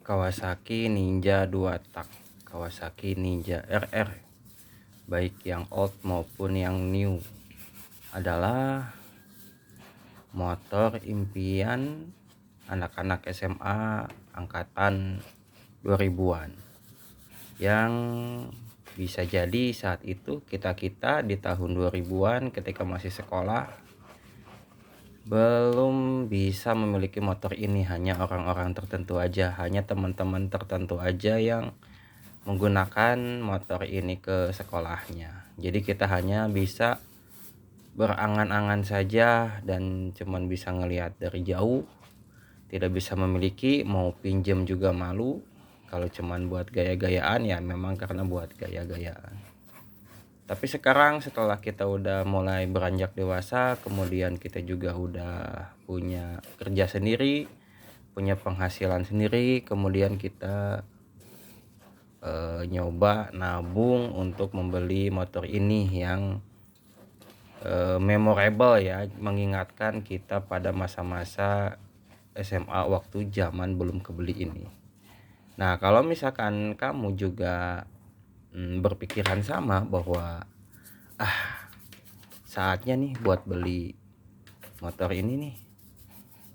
Kawasaki Ninja 2 tak, Kawasaki Ninja RR, baik yang old maupun yang new, adalah motor impian anak-anak SMA angkatan 2000-an yang bisa jadi saat itu kita di tahun 2000-an ketika masih sekolah belum bisa memiliki motor ini. Hanya orang-orang tertentu aja, hanya teman-teman tertentu aja yang menggunakan motor ini ke sekolahnya. Jadi kita hanya bisa berangan-angan saja dan cuman bisa ngelihat dari jauh, tidak bisa memiliki, mau pinjem juga malu. Kalau cuman buat gaya-gayaan ya memang karena buat gaya-gayaan. Tapi sekarang setelah kita udah mulai beranjak dewasa, kemudian kita juga udah punya kerja sendiri, punya penghasilan sendiri, kemudian kita nyoba nabung untuk membeli motor ini yang memorable ya, mengingatkan kita pada masa-masa SMA waktu zaman belum kebeli ini. Nah, kalau misalkan kamu juga berpikiran sama bahwa saatnya nih buat beli motor ini nih,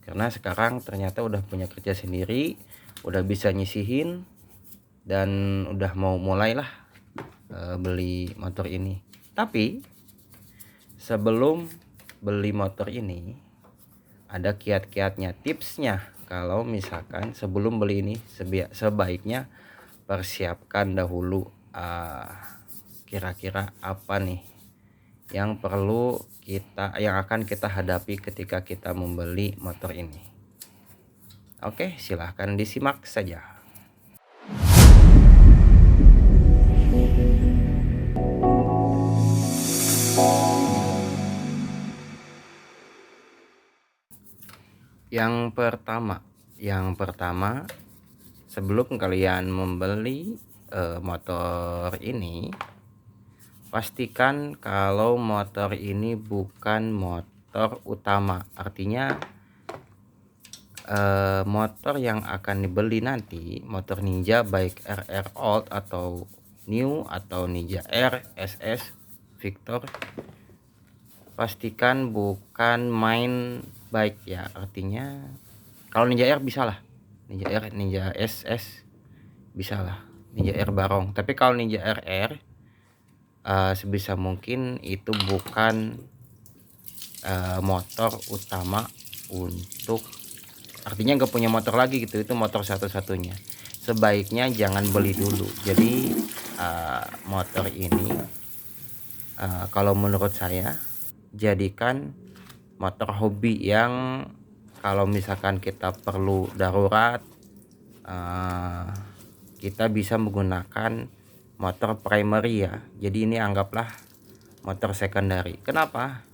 karena sekarang ternyata udah punya kerja sendiri, udah bisa nyisihin, dan udah mau mulailah beli motor ini. Tapi sebelum beli motor ini ada kiat-kiatnya, tipsnya. Kalau misalkan sebelum beli ini sebaiknya persiapkan dahulu kira-kira apa nih yang akan kita hadapi ketika kita membeli motor ini. Oke, silahkan disimak saja. Yang pertama, sebelum kalian membeli motor ini, pastikan kalau motor ini bukan motor utama. Artinya motor yang akan dibeli nanti, motor Ninja baik RR Old atau New atau Ninja R, SS, Victor, pastikan bukan main bike ya. Artinya kalau Ninja R bisa lah, Ninja R, Ninja SS bisa lah, Ninja R Barong. Tapi kalau Ninja RR sebisa mungkin itu bukan motor utama untuk, artinya nggak punya motor lagi gitu, itu motor satu-satunya. Sebaiknya jangan beli dulu. Jadi motor ini kalau menurut saya jadikan motor hobi yang kalau misalkan kita perlu darurat kita bisa menggunakan motor primary ya. Jadi ini anggaplah motor secondary. Kenapa?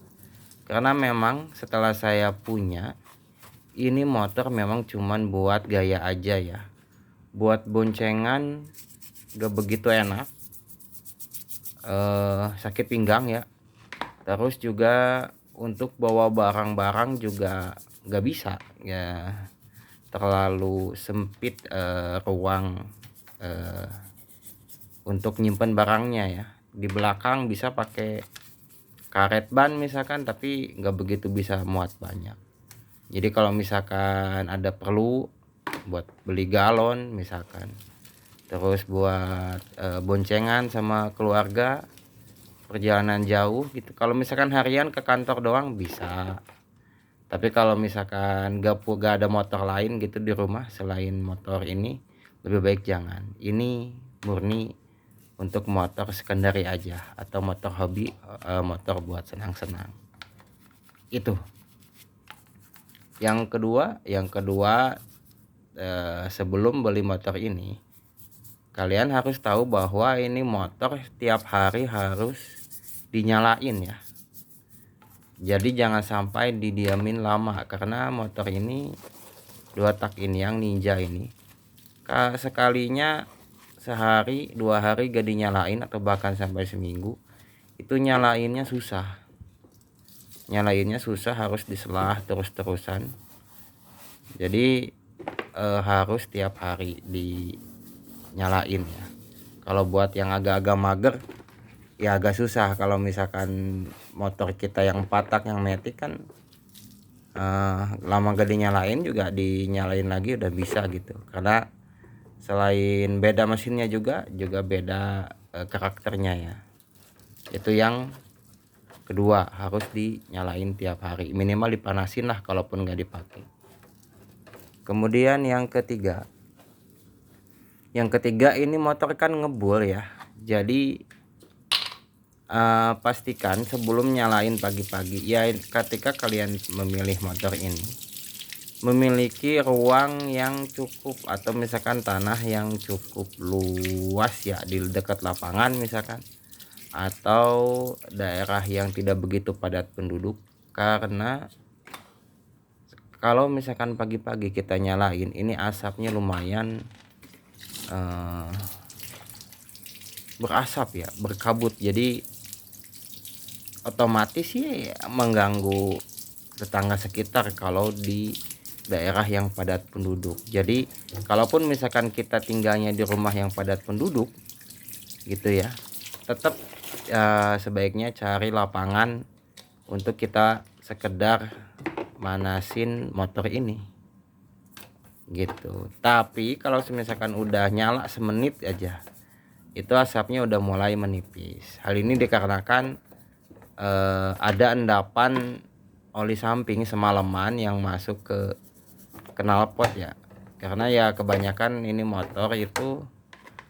Karena memang setelah saya punya ini motor memang cuman buat gaya aja ya, buat boncengan gak begitu enak, sakit pinggang ya. Terus juga untuk bawa barang-barang juga gak bisa ya, terlalu sempit ruang untuk nyimpen barangnya ya. Di belakang bisa pakai karet ban misalkan, tapi nggak begitu bisa muat banyak. Jadi kalau misalkan ada perlu buat beli galon misalkan, terus buat boncengan sama keluarga perjalanan jauh gitu, kalau misalkan harian ke kantor doang bisa. Tapi kalau misalkan gak ada motor lain gitu di rumah selain motor ini, lebih baik jangan. Ini murni untuk motor secondary aja atau motor hobi, motor buat senang-senang. Itu. Yang kedua, sebelum beli motor ini, kalian harus tahu bahwa ini motor tiap hari harus dinyalain ya. Jadi jangan sampai didiamin lama, karena motor ini 2 tak ini yang Ninja ini sekalinya sehari 2 hari gak dinyalain atau bahkan sampai seminggu, itu nyalainnya susah, harus diselah terus-terusan. Jadi harus tiap hari dinyalain ya. Kalau buat yang agak-agak mager ya agak susah. Kalau misalkan motor kita yang patak yang metik kan lama gak dinyalain juga dinyalain lagi udah bisa gitu, karena selain beda mesinnya juga beda karakternya ya. Itu yang kedua, harus dinyalain tiap hari, minimal dipanasin lah kalaupun nggak dipakai. Kemudian yang ketiga ini motor kan ngebul ya, jadi pastikan sebelum nyalain pagi-pagi ya, ketika kalian memilih motor ini memiliki ruang yang cukup atau misalkan tanah yang cukup luas ya di dekat lapangan misalkan, atau daerah yang tidak begitu padat penduduk. Karena kalau misalkan pagi-pagi kita nyalain ini asapnya lumayan berasap ya, berkabut, jadi otomatis ya mengganggu tetangga sekitar kalau di daerah yang padat penduduk. Jadi kalaupun misalkan kita tinggalnya di rumah yang padat penduduk gitu ya, tetap sebaiknya cari lapangan untuk kita sekedar manasin motor ini gitu. Tapi kalau misalkan udah nyala semenit aja itu asapnya udah mulai menipis. Hal ini dikarenakan ada endapan oli samping semalaman yang masuk ke knalpot ya. Karena ya kebanyakan ini motor itu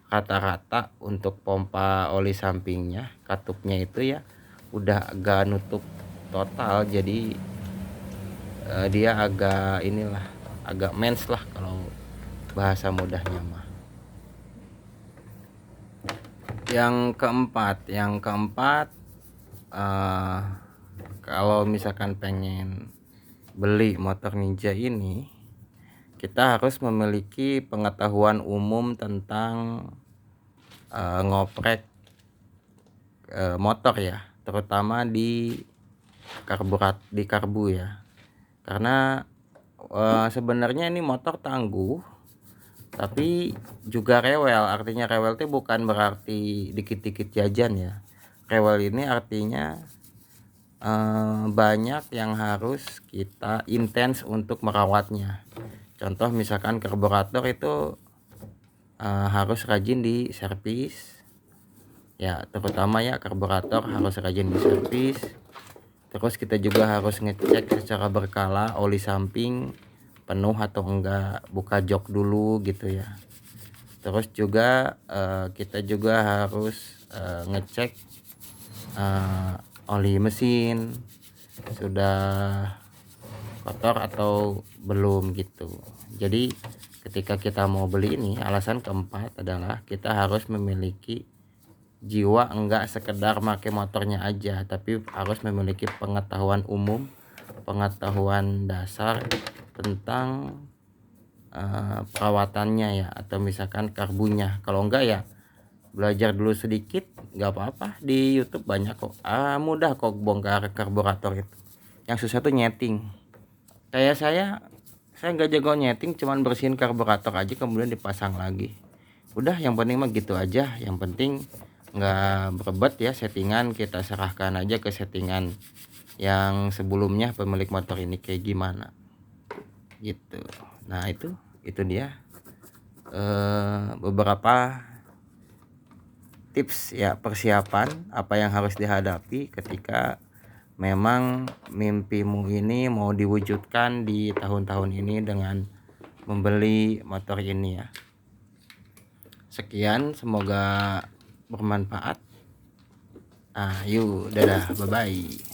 rata-rata untuk pompa oli sampingnya, katupnya itu ya udah agak nutup total, jadi dia agak inilah, agak mens lah kalau bahasa mudahnya mah. Yang keempat kalau misalkan pengen beli motor Ninja ini, kita harus memiliki pengetahuan umum tentang ngoprek motor ya, terutama di karbu ya. Karena sebenarnya ini motor tangguh tapi juga rewel. Artinya rewel itu bukan berarti dikit-dikit jajan ya. Rewel ini artinya banyak yang harus kita intens untuk merawatnya. Contoh misalkan karburator itu harus rajin di servis ya, terutama ya karburator harus rajin di servis. Terus kita juga harus ngecek secara berkala oli samping penuh atau enggak, buka jok dulu gitu ya. Terus juga kita juga harus ngecek oli mesin sudah kotor atau belum gitu. Jadi ketika kita mau beli ini, alasan keempat adalah kita harus memiliki jiwa enggak sekedar pakai motornya aja, tapi harus memiliki pengetahuan umum, pengetahuan dasar tentang perawatannya ya, atau misalkan karbunya. Kalau enggak ya belajar dulu sedikit, nggak apa-apa, di YouTube banyak kok. Mudah kok bongkar karburator itu. Yang susah tuh nyeting. Kayak saya nggak jago nyeting, cuman bersihin karburator aja kemudian dipasang lagi. Udah, yang penting mah gitu aja. Yang penting nggak berebet ya, settingan kita serahkan aja ke settingan yang sebelumnya pemilik motor ini kayak gimana gitu. Nah itu dia beberapa tips ya, persiapan apa yang harus dihadapi ketika memang mimpimu ini mau diwujudkan di tahun-tahun ini dengan membeli motor ini ya. Sekian, semoga bermanfaat. Yuk, dadah, bye bye.